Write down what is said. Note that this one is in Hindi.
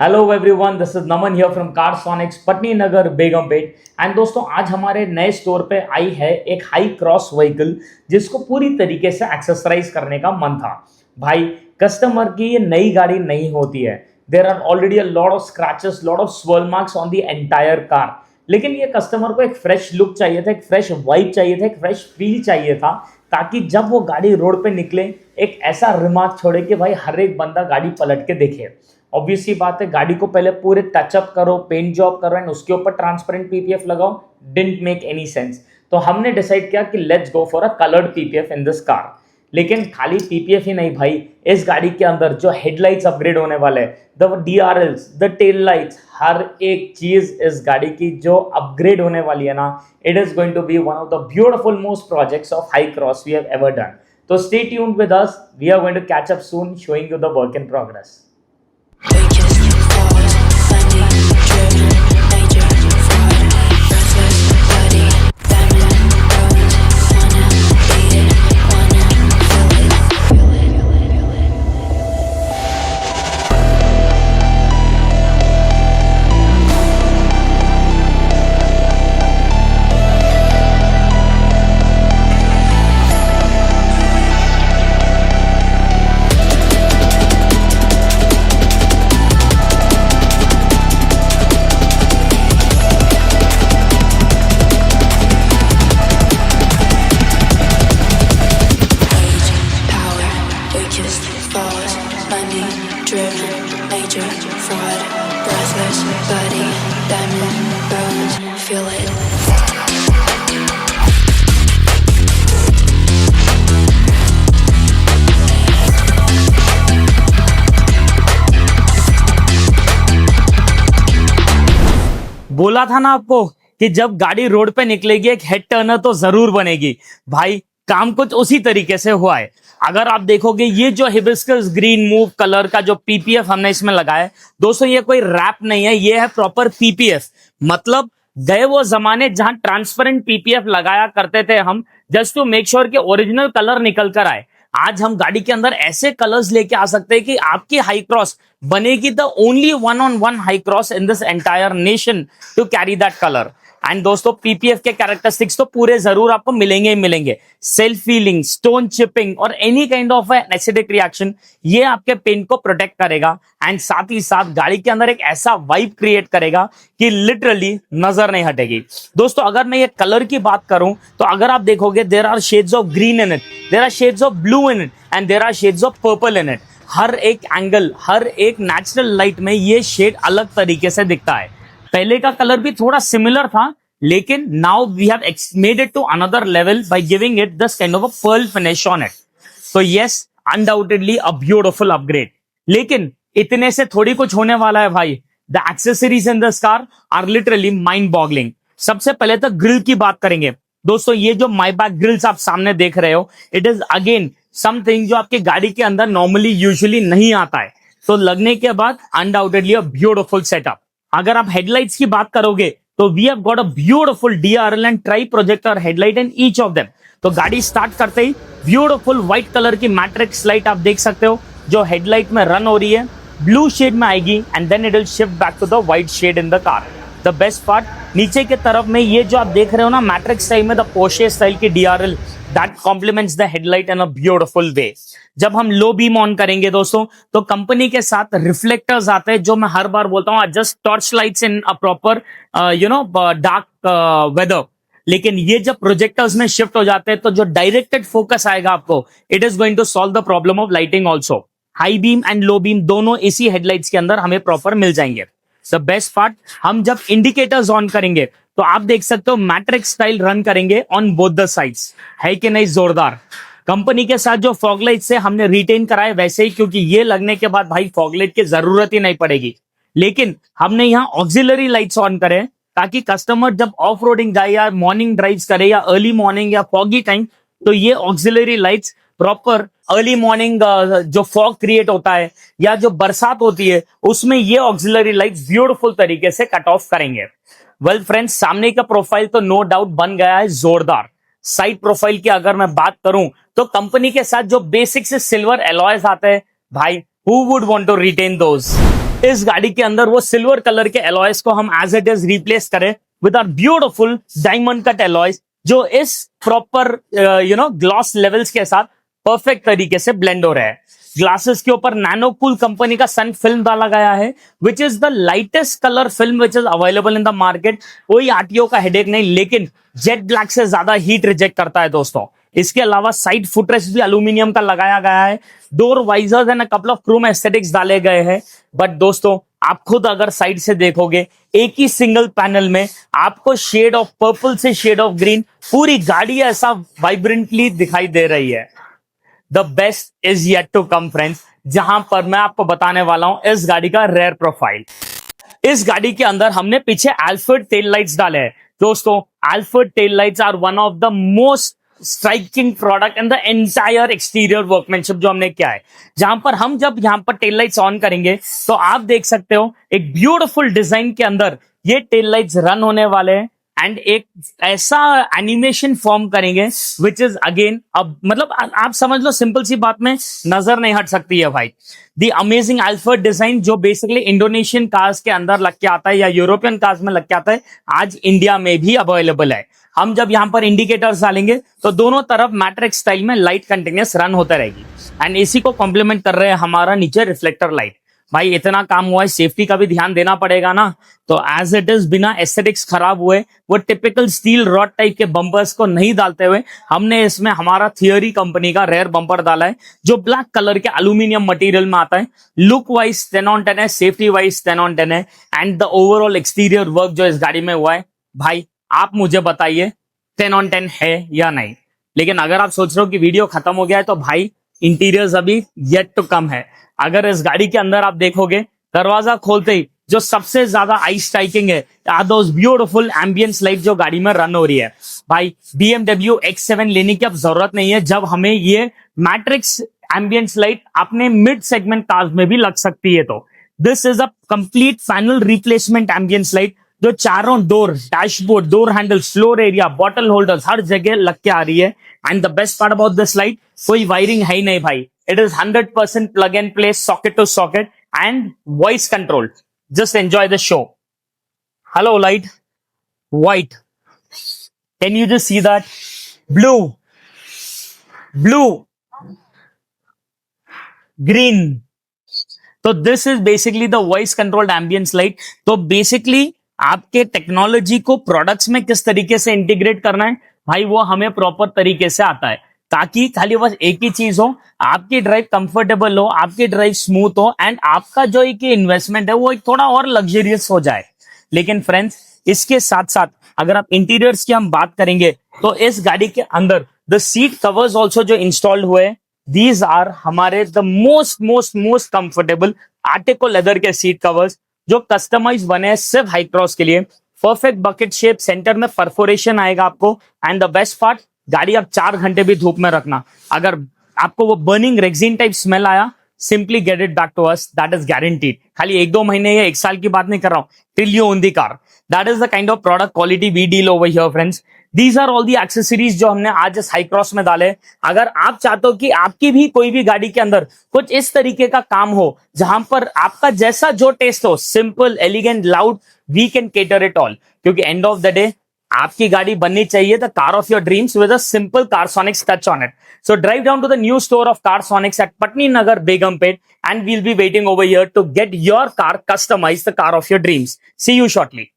Hello everyone, this is Naman here from Carsonics Patny Nagar Begumpet. And दोस्तों, आज हमारे नए स्टोर पे आई है एक हाई क्रॉस व्हीकल जिसको पूरी तरीके से एक्सेसराइज करने का मन था। भाई, कस्टमर की ये नई गाड़ी नहीं होती है। There are already a lot of scratches, lot of swirl marks on the entire car. लेकिन ये कस्टमर को एक फ्रेश लुक चाहिए था, एक फ्रेश वाइब चाहिए था, एक फ्रेश फील चाहिए था, ताकि जब वो गाड़ी रोड पे निकले एक ऐसा रिमार्क छोड़े कि भाई हर एक बंदा गाड़ी पलट के देखे। ऑब्वियसली बात है, गाड़ी को पहले पूरे टचअप करो, पेंट जॉब करो एंड उसके ऊपर ट्रांसपेरेंट पीपीएफ लगाओ, डिडंट मेक एनी सेंस। तो हमने डिसाइड किया कि let's go for a coloured PPF in this car. लेकिन खाली पीपीएफ ही नहीं भाई, इस गाड़ी के अंदर जो हेडलाइट्स अपग्रेड होने वाले हैं, the DRLs, the tail lights, हर एक चीज इस गाड़ी की जो अपग्रेड होने वाली है ना, it is going to be one of the beautiful most projects of Hycross we have ever done. तो stay tuned with us, we are going to catch up soon showing you the work in progress. We just fought, funny, driven, major, fraud, breathless, bloody, diamond, bones, wanna beat it, wanna feel it. Power, weakest, flaws, money, driven, major, fraud, breathless, bloody, diamond, bones, feel it. बोला था ना आपको कि जब गाड़ी रोड पे निकलेगी एक हेड टर्नर तो जरूर बनेगी। भाई, काम कुछ उसी तरीके से हुआ है। अगर आप देखोगे, ये जो हिबिस्कस ग्रीन मूव कलर का जो पीपीएफ हमने इसमें लगाया है दोस्तों, ये कोई रैप नहीं है, ये है प्रॉपर पीपीएफ। मतलब गए वो जमाने जहां ट्रांसपेरेंट पीपीएफ लगाया करते थे हम, जस्ट टू मेक श्योर कि ओरिजिनल कलर निकल कर आए। आज हम गाड़ी के अंदर ऐसे कलर्स लेके आ सकते हैं कि आपकी हाई क्रॉस बनेगी the only one on one high gloss in this entire nation to carry that colour. And दोस्तों, पीपीएफ के कैरेक्टरिस्टिक्स तो पूरे जरूर आपको मिलेंगे ही मिलेंगे। सेल्फ फीलिंग, स्टोन चिपिंग और any kind of acidic reaction, ये आपके पेंट को प्रोटेक्ट करेगा। एंड साथ ही साथ गाड़ी के अंदर एक ऐसा वाइब क्रिएट करेगा कि लिटरली नजर नहीं हटेगी। दोस्तों, अगर मैं ये कलर की बात करूं तो अगर आप देखोगे, there are shades of green in it, there are shades of blue in it and there are shades of purple in it. हर एक एंगल, हर एक नेचुरल लाइट में ये शेड अलग तरीके से दिखता है। पहले का कलर भी थोड़ा सिमिलर था, लेकिन now we have made it to another level by giving it this kind of a pearl finish on it. तो yes, undoubtedly a beautiful upgrade. लेकिन इतने से थोड़ी कुछ होने वाला है भाई। The accessories in this car are literally mind boggling. सबसे पहले तो ग्रिल की बात करेंगे। दोस्तों, ये जो माइबैक ग्रिल्स आप सामने देख रहे हो, इट इज अगेन समथिंग जो आपकी गाड़ी के अंदर नॉर्मली यूजुअली नहीं आता है। तो लगने के बाद अनडाउटेडली अ ब्यूटीफुल सेटअप। अगर आप हेडलाइट्स की बात करोगे तो we have got a beautiful DRL and tri projector headlight in each of them. तो गाड़ी स्टार्ट करते ही ब्यूटीफुल व्हाइट कलर की मैट्रिक्स लाइट आप देख सकते हो जो हेडलाइट में रन हो रही है, ब्लू शेड में आएगी and then it will shift back to the white shade in the car. The best part, नीचे के तरफ में ये जो आप देख रहे हो ना मैट्रिक्स स्टाइल में, द पोर्शे स्टाइल की DRL, that complements the headlight in a beautiful way. जब हम लो बीम ऑन करेंगे दोस्तों, तो कंपनी के साथ रिफ्लेक्टर्स आते हैं, जो मैं हर बार बोलता हूँ, just torch lights in a proper dark weather. लेकिन ये जब प्रोजेक्टर्स में शिफ्ट हो जाते हैं तो जो डायरेक्टेड फोकस आएगा आपको, it is going to solve the problem of lighting also. High beam and low beam दोनों इसी हेडलाइट्स के अंदर हमें प्रॉपर मिल जाएंगे। द बेस्ट पार्ट, हम जब इंडिकेटर्स ऑन करेंगे तो आप देख सकते हो मैट्रिक्स स्टाइल रन करेंगे ऑन बोथ द साइड्स। है कि नहीं जोरदार? कंपनी के साथ जो फॉगलाइट से हमने रिटेन कराए वैसे ही, क्योंकि ये लगने के बाद भाई फॉगलाइट की जरूरत ही नहीं पड़ेगी। लेकिन हमने यहाँ ऑक्सिलरी लाइट्स ऑन करे ताकि कस्टमर जब ऑफ रोडिंग जाए या मॉर्निंग ड्राइव्स करे या अर्ली मॉर्निंग या फॉगी टाइम, तो ये auxiliary lights proper early morning जो फॉग क्रिएट होता है या जो बरसात होती है उसमें ये ऑक्सिलरी लाइट्स ब्यूटीफुल तरीके से कट ऑफ करेंगे। वेल फ्रेंड्स, सामने का प्रोफाइल तो नो डाउट बन गया है जोरदार। साइड प्रोफाइल की अगर मैं बात करूं तो कंपनी के साथ जो बेसिक से सिल्वर एलॉयज आते हैं, भाई who would want to retain those. इस गाड़ी के अंदर वो सिल्वर कलर के एलॉयज को हम एज इट इज रिप्लेस करें with our beautiful diamond cut alloys, जो इस प्रॉपर ग्लॉस लेवल्स के साथ परफेक्ट तरीके से ब्लेंड हो रहा है। ग्लासेस के ऊपर नैनो कूल कंपनी का सन फिल्म डाला गया है, which is the lightest colour film which is available in the market. कोई आरटीओ का हेडेक नहीं, लेकिन जेट ब्लैक से ज्यादा हीट रिजेक्ट करता है दोस्तों। इसके अलावा साइड फुटरेस्ट भी एल्यूमिनियम का लगाया गया है। Door visors and a couple of Chrome aesthetics डाले गए हैं। बट दोस्तों, आप खुद अगर साइड से देखोगे, एक ही सिंगल पैनल में आपको शेड ऑफ पर्पल से शेड ऑफ ग्रीन पूरी गाड़ी ऐसा वाइब्रेंटली दिखाई दे रही है। The best is yet to come friends, जहां पर मैं आपको बताने वाला हूं इस गाड़ी का रेयर प्रोफाइल। इस गाड़ी के अंदर हमने पीछे अल्फ्रेड टेल लाइट्स डाले हैं। दोस्तों, Alfred tail lights are one of the most striking product in the entire exterior workmanship जो हमने किया है। जहां पर हम जब यहां पर टेल लाइट्स ऑन करेंगे तो आप देख सकते हो एक ब्यूटीफुल डिजाइन के अंदर ये टेल लाइट्स रन होने वाले हैं एंड एक ऐसा एनिमेशन फॉर्म करेंगे विच इज अगेन, अब मतलब आप समझ लो, सिंपल सी बात में नजर नहीं हट सकती है भाई। दी अमेजिंग अल्फ्रेड डिजाइन जो बेसिकली इंडोनेशियन कार्स के अंदर लग के आता है या यूरोपियन कार्स में लग के आता है, आज इंडिया में भी अवेलेबल है। हम जब यहाँ पर इंडिकेटर्स डालेंगे तो दोनों तरफ मैट्रिक्स स्टाइल में लाइट कंटिन्यूस रन होता रहेगी एंड इसी को कॉम्प्लीमेंट कर रहे हैं हमारा नीचे रिफ्लेक्टर लाइट। भाई इतना काम हुआ है, सेफ्टी का भी ध्यान देना पड़ेगा ना। तो एज इट इज, बिना एस्थेटिक्स खराब हुए, वो टिपिकल स्टील रॉड टाइप के बम्पर्स को नहीं डालते हुए हमने इसमें हमारा थियरी कंपनी का रेयर बम्पर डाला है, जो ब्लैक कलर के एल्यूमिनियम मटेरियल में आता है। लुक वाइज 10 on 10 है, सेफ्टी वाइज 10 on 10 है and the overall exterior work जो इस गाड़ी में हुआ है, भाई आप मुझे बताइए 10 on 10 है या नहीं। लेकिन अगर आप सोच रहे हो कि वीडियो खत्म हो गया है, तो भाई इंटीरियर्स अभी येट टू कम है। अगर इस गाड़ी के अंदर आप देखोगे, दरवाजा खोलते ही जो सबसे ज्यादा आई स्ट्राइकिंग है, are those beautiful ambience light जो गाड़ी में रन हो रही है। भाई BMW X7 लेने की अब जरूरत नहीं है, जब हमें ये मैट्रिक्स एम्बियंस लाइट अपने मिड सेगमेंट कार्स में भी लग सकती है। तो this is a complete panel replacement ambience light, जो चारों door, dashboard, door handle, floor area, bottle holders हर जगह लग के आ रही है। And the best part about this light, कोई वायरिंग है ही नहीं भाई। It is 100% plug and play, socket to socket and voice control. Just enjoy the show. Hello light, white, can you just see that? Blue, blue, green. तो this is basically the voice controlled ambience light. तो बेसिकली आपके टेक्नोलॉजी को प्रोडक्ट्स में किस तरीके से इंटीग्रेट करना है भाई, वो हमें प्रॉपर तरीके से आता है, ताकि खाली बस एक ही चीज हो, आपकी ड्राइव कंफर्टेबल हो, आपकी ड्राइव स्मूथ हो एंड आपका जो एक इन्वेस्टमेंट है वो एक थोड़ा और लग्जरियस हो जाए। लेकिन फ्रेंड्स, इसके साथ साथ अगर आप इंटीरियर्स की हम बात करेंगे, तो इस गाड़ी के अंदर द सीट कवर्स ऑल्सो जो इंस्टॉल्ड हुए, दीज आर हमारे the most comfortable Artico leather के सीट कवर्स, जो कस्टमाइज बने हैं सिर्फ हाई क्रॉस के लिए। परफेक्ट बकेट शेप, सेंटर में परफोरेशन आएगा आपको एंड द बेस्ट पार्ट, गाड़ी आप 4 घंटे भी धूप में रखना, अगर आपको वो बर्निंग रेक्सिन टाइप स्मेल आया, simply get it back to us, that is guaranteed. खाली 1-2 महीने या 1 साल की बात नहीं कर रहा हूं, till you own the car. That is the kind of product quality we deal over here friends. These are all the accessories जो हमने आज इस हाई क्रॉस में डाले। अगर आप चाहते हो कि आपकी भी कोई भी गाड़ी के अंदर कुछ इस तरीके का काम हो, जहां पर आपका जैसा जो टेस्ट हो, simple, elegant, loud, we can cater it all. क्योंकि एंड ऑफ द डे आपकी गाड़ी बननी चाहिए the car of your dreams with a simple Carsonics touch on it. So drive down to the new store of Carsonics at Patni Nagar, Begumpet, and we'll be waiting over here to get your car customized, the car of your dreams. See you shortly.